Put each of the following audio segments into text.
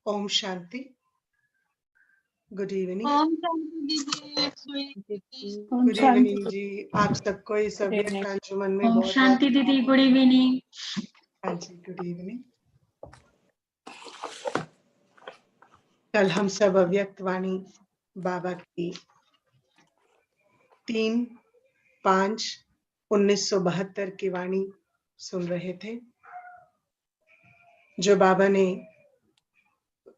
Om Shanti. Good evening. Om Shanti दीदी। Good evening जी। आप सबको इस अव्यक्त अंजुमन में ओम बहुत शांति दीदी, गुड इवनिंग। हाँ जी, गुड इवनिंग। कल हम सब अव्यक्त वाणी बाबा की 3/5/1972 की वाणी सुन रहे थे, जो बाबा ने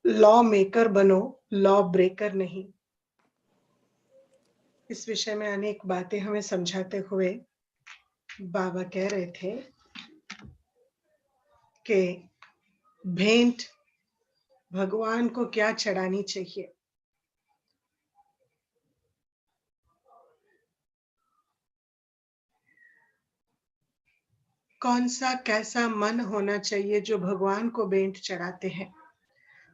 लॉ मेकर बनो, लॉ ब्रेकर नहीं, इस विषय में अनेक बातें हमें समझाते हुए बाबा कह रहे थे कि भेंट भगवान को क्या चढ़ानी चाहिए। कौन सा कैसा मन होना चाहिए जो भगवान को भेंट चढ़ाते हैं।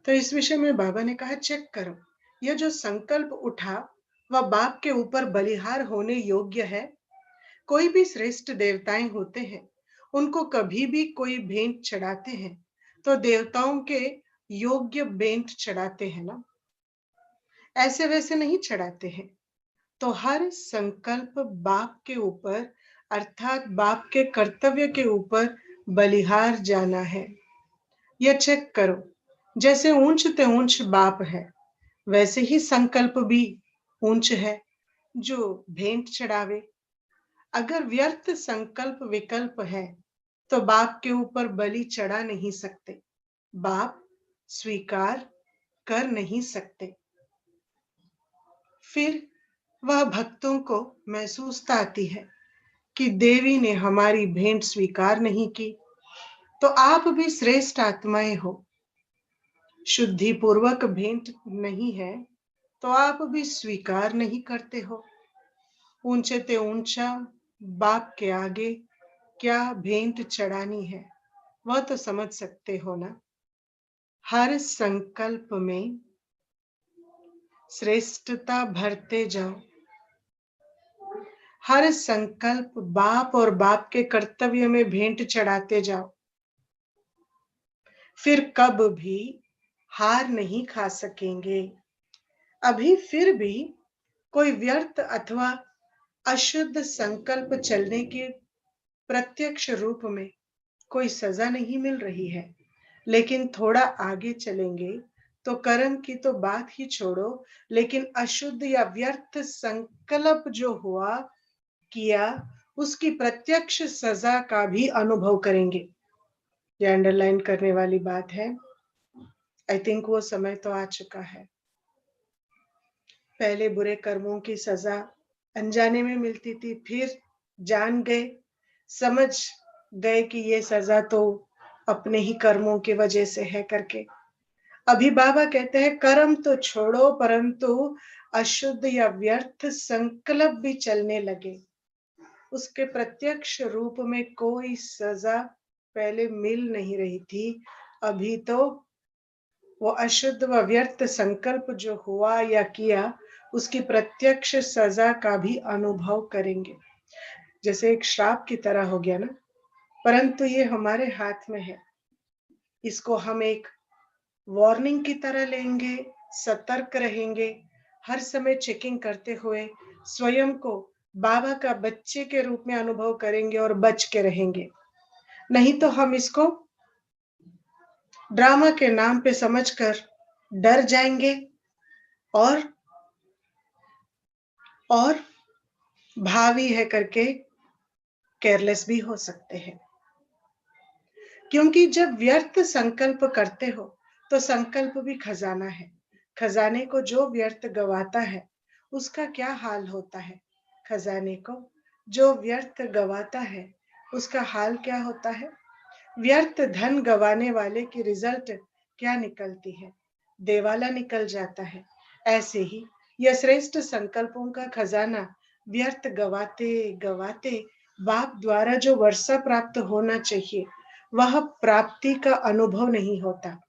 तो इस विषय में बाबा ने कहा, चेक करो, यह जो संकल्प उठा वह बाप के ऊपर बलिहार होने योग्य है। कोई भी श्रेष्ठ देवताएं होते हैं, उनको कभी भी कोई भेंट चढ़ाते हैं तो देवताओं के योग्य भेंट चढ़ाते हैं ना, ऐसे वैसे नहीं चढ़ाते हैं। तो हर संकल्प बाप के ऊपर अर्थात बाप के कर्तव्य के ऊपर बलिहार जाना है। यह चेक करो, जैसे ऊंच ते ऊंच बाप है, वैसे ही संकल्प भी ऊंच है जो भेंट चढ़ावे। अगर व्यर्थ संकल्प विकल्प है तो बाप के ऊपर बलि चढ़ा नहीं सकते, बाप स्वीकार कर नहीं सकते। फिर वह भक्तों को महसूस आती है कि देवी ने हमारी भेंट स्वीकार नहीं की। तो आप भी श्रेष्ठ आत्माएं हो, शुद्धि पूर्वक भेंट नहीं है तो आप भी स्वीकार नहीं करते हो। ऊंचे ते ऊंचा बाप के आगे क्या भेंट चढ़ानी है वह तो समझ सकते हो ना। हर संकल्प में श्रेष्ठता भरते जाओ, हर संकल्प बाप और बाप के कर्तव्य में भेंट चढ़ाते जाओ, फिर कब भी हार नहीं खा सकेंगे। अभी फिर भी कोई व्यर्थ अथवा अशुद्ध संकल्प चलने के प्रत्यक्ष रूप में कोई सजा नहीं मिल रही है, लेकिन थोड़ा आगे चलेंगे तो कर्म की तो बात ही छोड़ो, लेकिन अशुद्ध या व्यर्थ संकल्प जो हुआ किया उसकी प्रत्यक्ष सजा का भी अनुभव करेंगे। ये अंडरलाइन करने वाली बात है। आई थिंक वो समय तो आ चुका है। पहले बुरे कर्मों की सजा अनजाने में मिलती थी, फिर जान गए, समझ गए कि ये सजा तो अपने ही कर्मों की वजह से है करके। अभी बाबा कहते हैं कर्म तो छोड़ो, परंतु अशुद्ध या व्यर्थ संकल्प भी चलने लगे, उसके प्रत्यक्ष रूप में कोई सजा पहले मिल नहीं रही थी। अभी तो वो अशुद्ध व व्यर्थ संकल्प जो हुआ या किया उसकी प्रत्यक्ष सजा का भी अनुभव करेंगे। जैसे एक श्राप की तरह हो गया ना, परंतु ये हमारे हाथ में है। इसको हम एक वार्निंग की तरह लेंगे, सतर्क रहेंगे, हर समय चेकिंग करते हुए स्वयं को बाबा का बच्चे के रूप में अनुभव करेंगे और बच के रहेंगे। नहीं तो हम इसको ड्रामा के नाम पे समझकर डर जाएंगे और भावी है करके केयरलेस भी हो सकते हैं। क्योंकि जब व्यर्थ संकल्प करते हो तो संकल्प भी खजाना है। खजाने को जो व्यर्थ गवाता है उसका क्या हाल होता है। खजाने को जो व्यर्थ गवाता है उसका हाल क्या होता है। व्यर्थ धन गवाने वाले की रिजल्ट क्या निकलती है, देवाला निकल जाता है। ऐसे ही यह श्रेष्ठ संकल्पों का खजाना व्यर्थ गवाते गवाते बाप द्वारा जो वर्षा प्राप्त होना चाहिए वह प्राप्ति का अनुभव नहीं होता।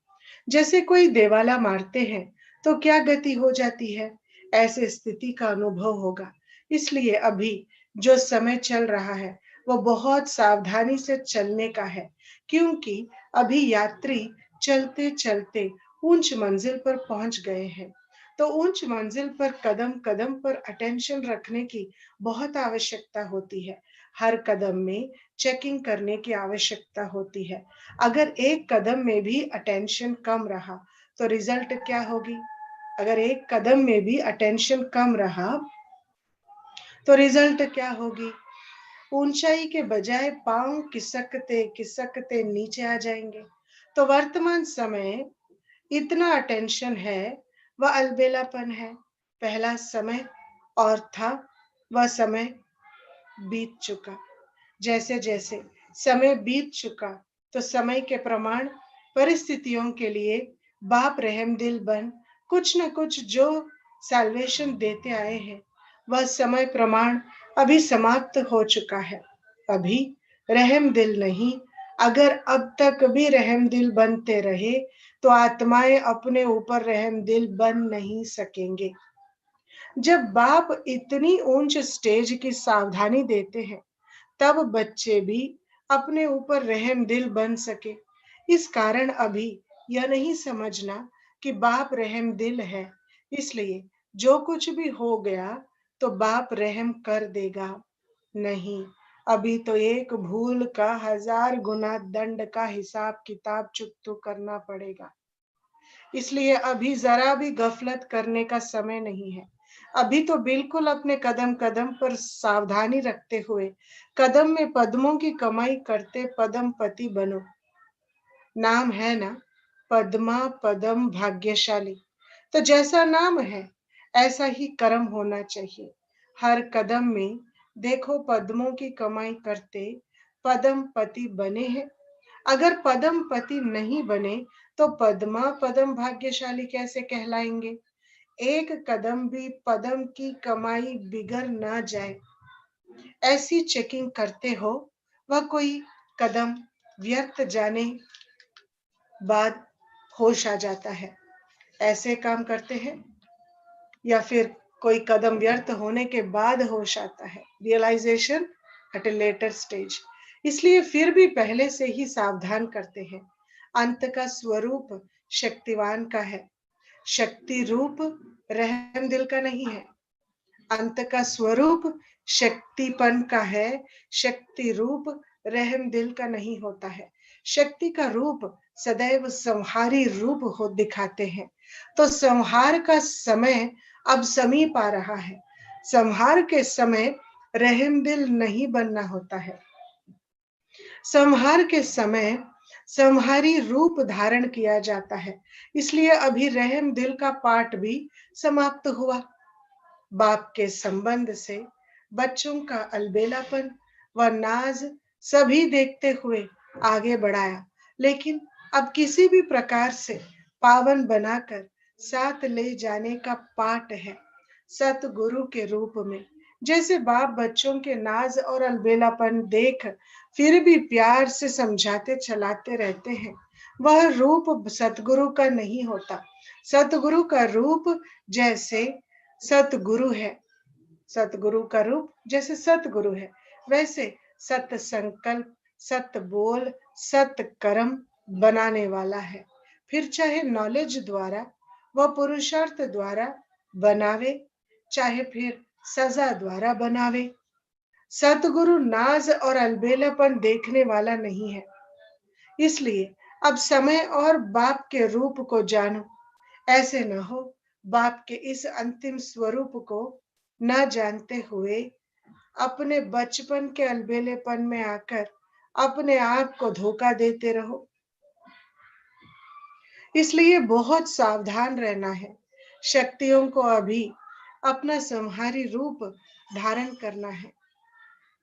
जैसे कोई देवाला मारते हैं तो क्या गति हो जाती है, ऐसे स्थिति का अनुभव होगा। इसलिए अभी जो समय चल रहा है वो बहुत सावधानी से चलने का है, क्योंकि अभी यात्री चलते चलते ऊंच मंजिल पर पहुंच गए हैं। तो ऊंच मंजिल पर कदम कदम पर अटेंशन रखने की बहुत आवश्यकता होती है। हर कदम में चेकिंग करने की आवश्यकता होती है। अगर एक कदम में भी अटेंशन कम रहा तो रिजल्ट क्या होगी? अगर एक कदम में भी अटेंशन कम रहा तो रिजल्ट क्या होगी? ऊंचाई के बजाय पांव खिसकते खिसकते नीचे आ जाएंगे। तो वर्तमान समय इतना अटेंशन है, वह अलबेलापन है। पहला समय और था, वह समय बीत चुका। जैसे जैसे समय बीत चुका तो समय के प्रमाण परिस्थितियों के लिए बाप रहमदिल बन कुछ न कुछ जो सैल्वेशन देते आए हैं, वह समय प्रमाण अभी समाप्त हो चुका है। अभी रहमदिल नहीं, अगर अब तक भी रहमदिल बनते रहे तो आत्माएं अपने ऊपर रहमदिल बन नहीं सकेंगे। जब बाप इतनी ऊंच स्टेज की सावधानी देते हैं, तब बच्चे भी अपने ऊपर रहम दिल बन सके। इस कारण अभी यह नहीं समझना कि बाप रहम दिल है, इसलिए जो कुछ भी हो गया तो बाप रहम कर देगा। नहीं, अभी तो एक भूल का 1000 गुना दंड का हिसाब किताब चुकतो करना पड़ेगा। इसलिए अभी जरा भी गफलत करने का समय नहीं है। अभी तो बिल्कुल अपने कदम कदम पर सावधानी रखते हुए कदम में पद्मों की कमाई करते पद्मपति बनो। नाम है ना, पद्मा पदम भाग्यशाली। तो जैसा नाम है ऐसा ही कर्म होना चाहिए। हर कदम में देखो पद्मों की कमाई करते पद्मपति बने हैं। अगर पद्मपति नहीं बने तो पद्मा पद्म भाग्यशाली कैसे कहलाएंगे? एक कदम भी पद्म की कमाई बिगड़ ना जाए, ऐसी चेकिंग करते हो। वह कोई कदम व्यर्थ जाने बाद होश आ जाता है, ऐसे काम करते हैं, या फिर कोई कदम व्यर्थ होने के बाद होश आता है, realization at a later stage. इसलिए फिर भी पहले से ही सावधान करते हैं। अंत का स्वरूप शक्तिवान का है, शक्ति रूप रहम दिल का नहीं है। अंत का स्वरूप शक्तिपन का है, शक्ति रूप रहम दिल का नहीं होता है। शक्ति का रूप सदैव संहारी रूप हो दिखाते हैं। तो संहार का समय अब समीप आ रहा है। संहार के समय रहम दिल नहीं बनना होता है। संहार के समय संहारी रूप धारण किया जाता है। इसलिए अभी रहम दिल का पाठ भी समाप्त हुआ। बाप के संबंध से बच्चों का अलबेलापन व नाज सभी देखते हुए आगे बढ़ाया, लेकिन अब किसी भी प्रकार से पावन बनाकर साथ ले जाने का पाठ है, सतगुरु के रूप में। जैसे बाप बच्चों के नाज और अलबेलापन देख फिर भी प्यार से समझाते चलाते रहते हैं, वह रूप सतगुरु का नहीं होता। सतगुरु का रूप जैसे सतगुरु है, सतगुरु का रूप जैसे सतगुरु है, वैसे सत संकल्प, सत बोल, सत कर्म बनाने वाला है। फिर चाहे नॉलेज द्वारा व पुरुषार्थ द्वारा बनावे, चाहे फिर सजा द्वारा बनावे। सतगुरु नाज और अलबेलापन देखने वाला नहीं है। इसलिए अब समय और बाप के रूप को जानो। ऐसे न हो बाप के इस अंतिम स्वरूप को न जानते हुए अपने बचपन के अलबेलेपन में आकर अपने आप को धोखा देते रहो। इसलिए बहुत सावधान रहना है। शक्तियों को अभी अपना संहारी रूप धारण करना है,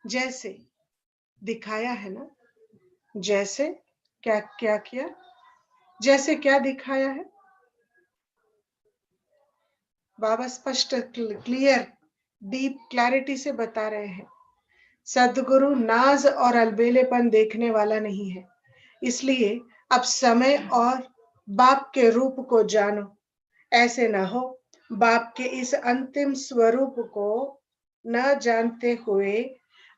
जैसे दिखाया है ना। जैसे क्या क्या किया, जैसे क्या दिखाया है, बाबा स्पष्ट क्लियर डीप क्लैरिटी से बता रहे हैं। सदगुरु नाज और अलबेलेपन देखने वाला नहीं है। इसलिए अब समय और बाप के रूप को जानो। ऐसे ना हो बाप के इस अंतिम स्वरूप को न जानते हुए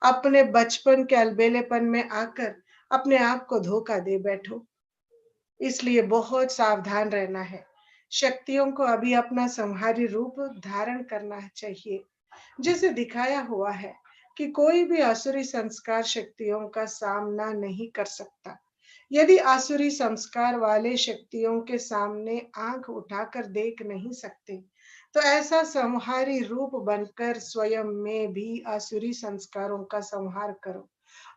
अपने बचपन के अलबेलेपन में आकर अपने आप को धोखा दे बैठो। इसलिए बहुत सावधान रहना है। शक्तियों को अभी अपना संहारी रूप धारण करना चाहिए। जैसे दिखाया हुआ है कि कोई भी आसुरी संस्कार शक्तियों का सामना नहीं कर सकता। यदि आसुरी संस्कार वाले शक्तियों के सामने आंख उठाकर देख नहीं सकते, तो ऐसा संहारी रूप बनकर स्वयं में भी आसुरी संस्कारों का संहार करो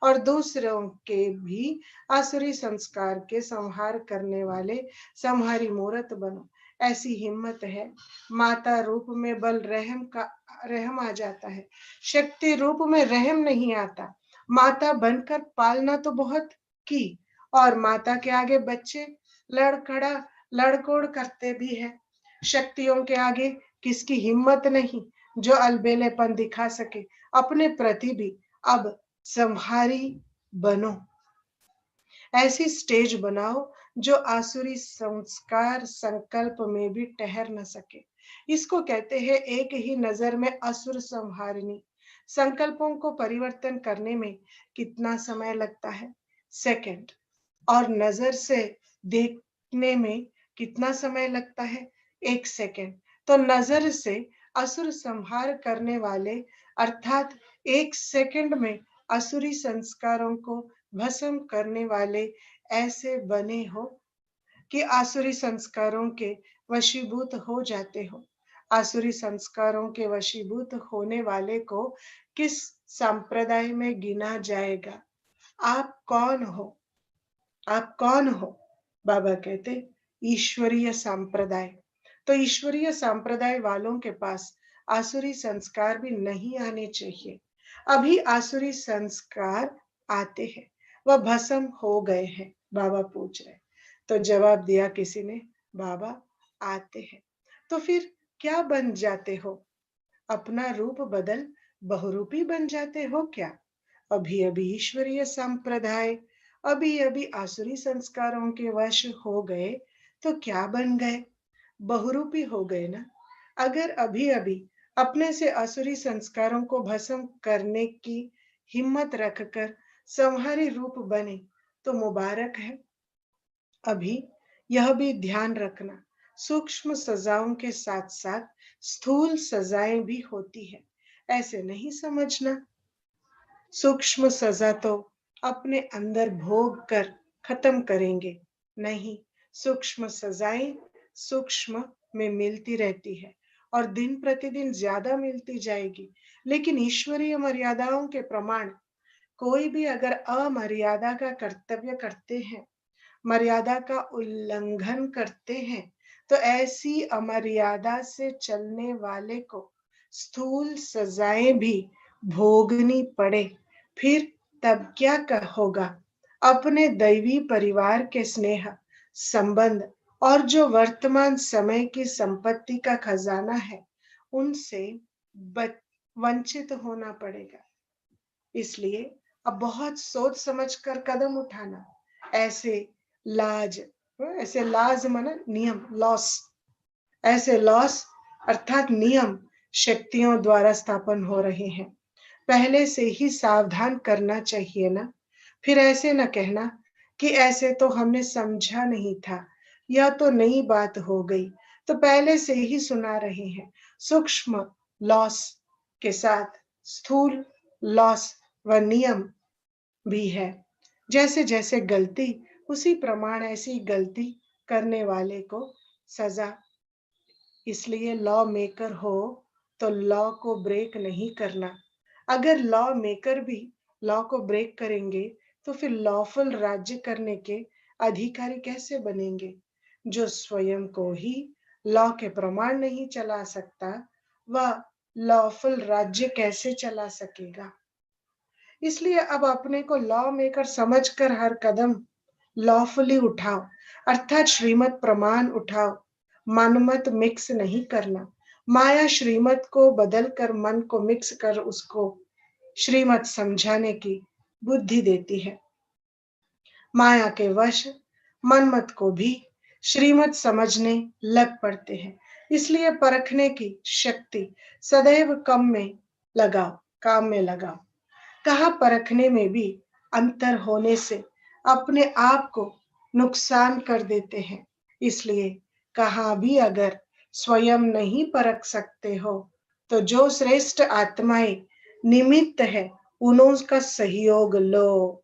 और दूसरों के भी आसुरी संस्कार के संहार करने वाले संहारी मूर्त बनो। ऐसी हिम्मत है। माता रूप में बल रहम आ जाता है, शक्ति रूप में रहम नहीं आता। माता बनकर पालना तो बहुत की, और माता के आगे बच्चे लड़खड़ा लड़कोड़ करते भी है। शक्तियों के आगे किसकी हिम्मत नहीं जो अलबेलेपन दिखा सके। अपने प्रति भी अब संहारी बनो। ऐसी स्टेज बनाओ जो आसुरी संस्कार संकल्प में भी ठहर न सके। इसको कहते हैं एक ही नजर में असुर संहारिणी। संकल्पों को परिवर्तन करने में कितना समय लगता है? सेकंड। और नजर से देखने में कितना समय लगता है? 1 सेकंड। तो नजर से असुर संहार करने वाले अर्थात 1 सेकंड में असुरी संस्कारों को भस्म करने वाले ऐसे बने हो कि आसुरी संस्कारों के वशीभूत हो जाते हो। आसुरी संस्कारों के वशीभूत होने वाले को किस संप्रदाय में गिना जाएगा? आप कौन हो? आप कौन हो? बाबा कहते ईश्वरीय संप्रदाय। तो ईश्वरीय संप्रदाय वालों के पास आसुरी संस्कार भी नहीं आने चाहिए। अभी आसुरी संस्कार आते हैं, वह भस्म हो गए हैं। बाबा पूछ रहे, तो जवाब दिया किसी ने, बाबा आते हैं। तो फिर क्या बन जाते हो? अपना रूप बदल बहुरूपी बन जाते हो क्या? अभी अभी ईश्वरीय संप्रदाय, अभी अभी आसुरी संस्कारों के वश हो गए तो क्या बन गए? बहुरूपी हो गए ना। अगर अभी अभी अपने से आसुरी संस्कारों को भस्म करने की हिम्मत रखकर संहारी रूप बने तो मुबारक है। अभी यह भी ध्यान रखना, सूक्ष्म सजाओं के साथ साथ स्थूल सजाएं भी होती है। ऐसे नहीं समझना सूक्ष्म सजा तो अपने अंदर भोग कर खत्म करेंगे। नहीं, सूक्ष्म सजाएं सूक्ष्म में मिलती रहती है और दिन प्रतिदिन ज्यादा मिलती जाएगी। लेकिन ईश्वरीय मर्यादाओं के प्रमाण कोई भी अगर अमर्यादा का कर्तव्य करते हैं, मर्यादा का उल्लंघन करते हैं, तो ऐसी अमर्यादा से चलने वाले को स्थूल सजाएं भी भोगनी पड़े, फिर तब क्या होगा? अपने दैवी परिवार के स्नेह संबंध और जो वर्तमान समय की संपत्ति का खजाना है, उनसे वंचित होना पड़ेगा। इसलिए अब बहुत सोच समझ कर कदम उठाना। ऐसे लाज ऐसे लाज माना नियम, लॉस, ऐसे लॉस अर्थात नियम शक्तियों द्वारा स्थापन हो रहे हैं। पहले से ही सावधान करना चाहिए ना। फिर ऐसे न कहना कि ऐसे तो हमने समझा नहीं था, यह तो नई बात हो गई। तो पहले से ही सुना रहे हैं। सूक्ष्म लॉस के साथ स्थूल लॉस व नियम भी है। जैसे जैसे गलती उसी प्रमाण ऐसी गलती करने वाले को सजा। इसलिए लॉ मेकर हो तो लॉ को ब्रेक नहीं करना। अगर लॉ मेकर भी लॉ को ब्रेक करेंगे तो फिर लॉफुल राज्य करने के अधिकारी कैसे बनेंगे? जो स्वयं को ही लॉ के प्रमाण नहीं चला सकता, वह लॉफुल राज्य कैसे चला सकेगा? इसलिए अब अपने को लॉ मेकर समझकर हर कदम लॉफुली उठाओ, अर्थात श्रीमत प्रमाण उठाओ। मनमत मिक्स नहीं करना। माया श्रीमत को बदल कर मन को मिक्स कर उसको श्रीमत समझाने की बुद्धि देती है। माया के वश मनमत को भी श्रीमत समझने लग पड़ते हैं। इसलिए परखने की शक्ति सदैव काम में लगाओ। कहा परखने में भी अंतर होने से अपने आप को नुकसान कर देते हैं। इसलिए कहाँ भी अगर स्वयं नहीं परख सकते हो, तो जो श्रेष्ठ आत्माएं निमित्त है, उनका सहयोग लो,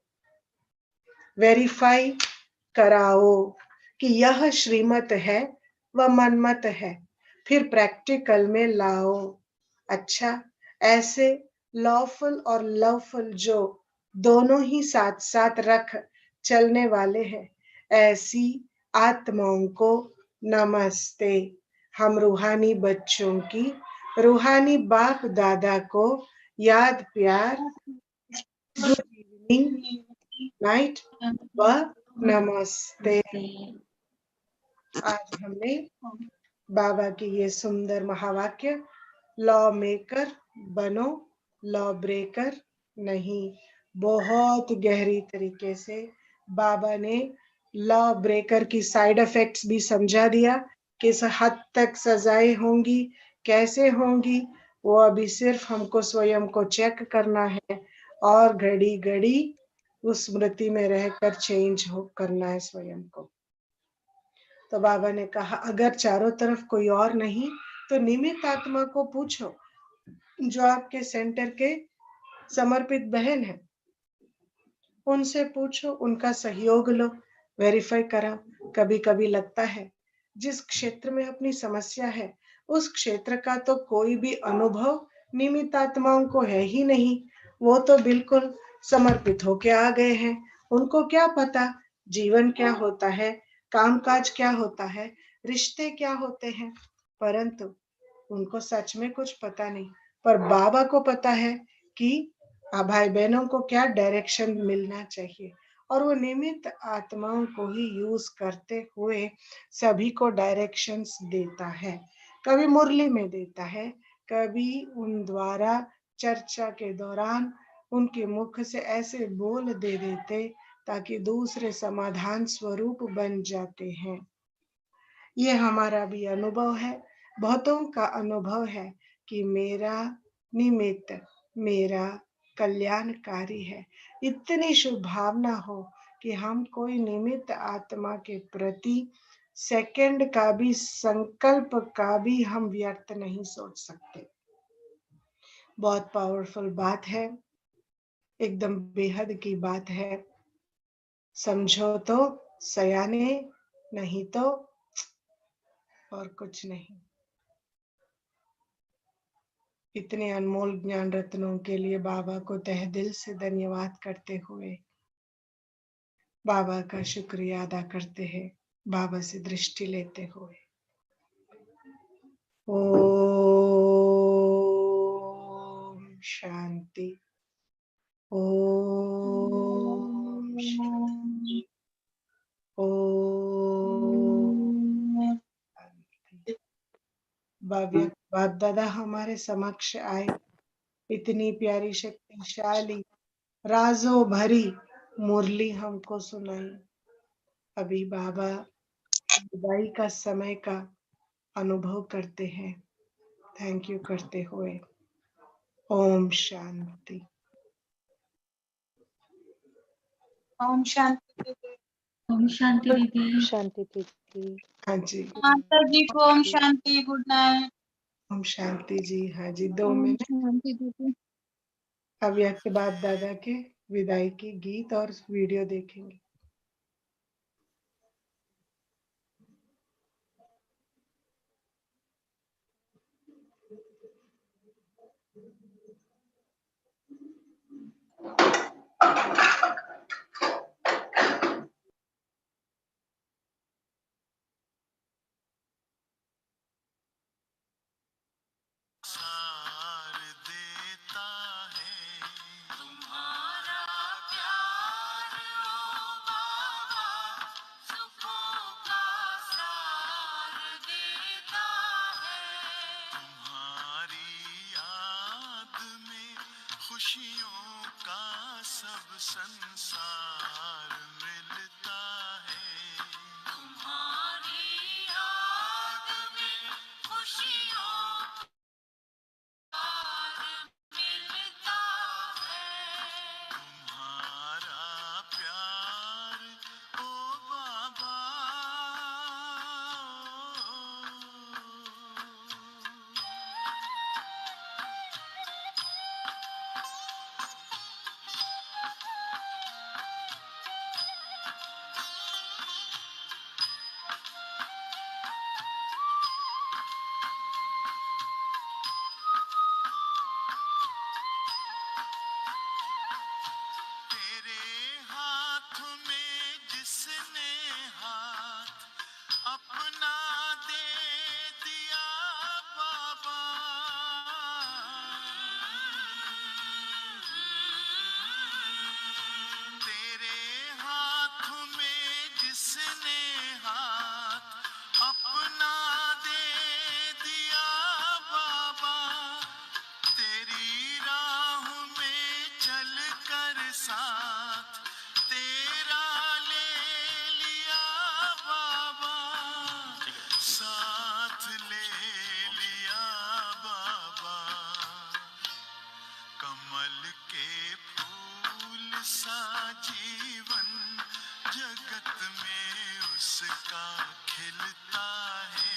वेरीफाई कराओ कि यह श्रीमत है व मनमत है, फिर प्रैक्टिकल में लाओ। अच्छा, ऐसे लॉफुल और लवफुल जो दोनों ही साथ साथ रख चलने वाले हैं, ऐसी आत्माओं को नमस्ते। हम रूहानी बच्चों की रूहानी बाप दादा को याद प्यार, गुड इवनिंग, नाइट व नमस्ते। आज हमने बाबा की ये सुंदर महावाक्य, लॉ मेकर बनो, लॉ ब्रेकर नहीं, बहुत गहरी तरीके से बाबा ने लॉ ब्रेकर की साइड इफेक्ट्स भी समझा दिया, किस हद तक सजाएं होंगी, कैसे होंगी, वो अभी सिर्फ हमको स्वयं को चेक करना है और घड़ी घड़ी उस स्मृति में रहकर चेंज हो करना है स्वयं को। तो बाबा ने कहा, अगर चारों तरफ कोई और नहीं, तो निमित्त आत्मा को पूछो, जो आपके सेंटर के समर्पित बहन है, उनसे पूछो, उनका सहयोग लो, वेरीफाई कराओ। कभी कभी लगता है जिस क्षेत्र में अपनी समस्या है, उस क्षेत्र का तो कोई भी अनुभव निमित्त आत्माओं को है ही नहीं। वो तो बिल्कुल समर्पित होके आ गए हैं, उनको क्या पता जीवन क्या होता है, कामकाज क्या होता है, रिश्ते क्या होते हैं। परंतु उनको सच में कुछ पता नहीं, पर बाबा को पता है कि भाई बहनों को क्या डायरेक्शन मिलना चाहिए, और वो निमित्त आत्माओं को ही यूज करते हुए सभी को डायरेक्शंस देता है। कभी मुरली में देता है, कभी उन द्वारा चर्चा के दौरान उनके मुख से ऐसे बोल दे देते ताकि दूसरे समाधान स्वरूप बन जाते हैं। ये हमारा भी अनुभव है, बहुतों का अनुभव है कि मेरा निमित्त मेरा कल्याणकारी है। इतनी शुभ भावना हो कि हम कोई निमित्त आत्मा के प्रति सेकंड का भी संकल्प का भी हम व्यर्थ नहीं सोच सकते। बहुत पावरफुल बात है, एकदम बेहद की बात है। समझो तो सयाने, नहीं तो और कुछ नहीं। इतने अनमोल ज्ञान रत्नों के लिए बाबा को तहे दिल से धन्यवाद करते हुए बाबा का शुक्रिया अदा करते हैं, बाबा से दृष्टि लेते हुए। ओम शांति, ओम शांति, ओम शांति। बाप दादा हमारे समक्ष आए, इतनी प्यारी शक्तिशाली राजों भरी मुरली हमको सुनाई। अभी बाबा विदाई का समय का अनुभव करते हैं, थैंक यू करते हुए। ओम शांति। ओम शांति। ओम शांति दीदी। शांति दीदी। हाँ जी, माता जी को ओम शांति, गुड नाइट। ओम शांति जी। हाँ जी, 2 ओम मिनट। शांति दीदी। अब के बाद दादा के विदाई की गीत और वीडियो देखेंगे। खुशियों का सब संसार मिलता है, तुम्हारी याद में खुशियों का मिलता है, तुम्हारा प्यार ओ बाबा कमल के फूल सा जीवन जगत में उसका खिलता है।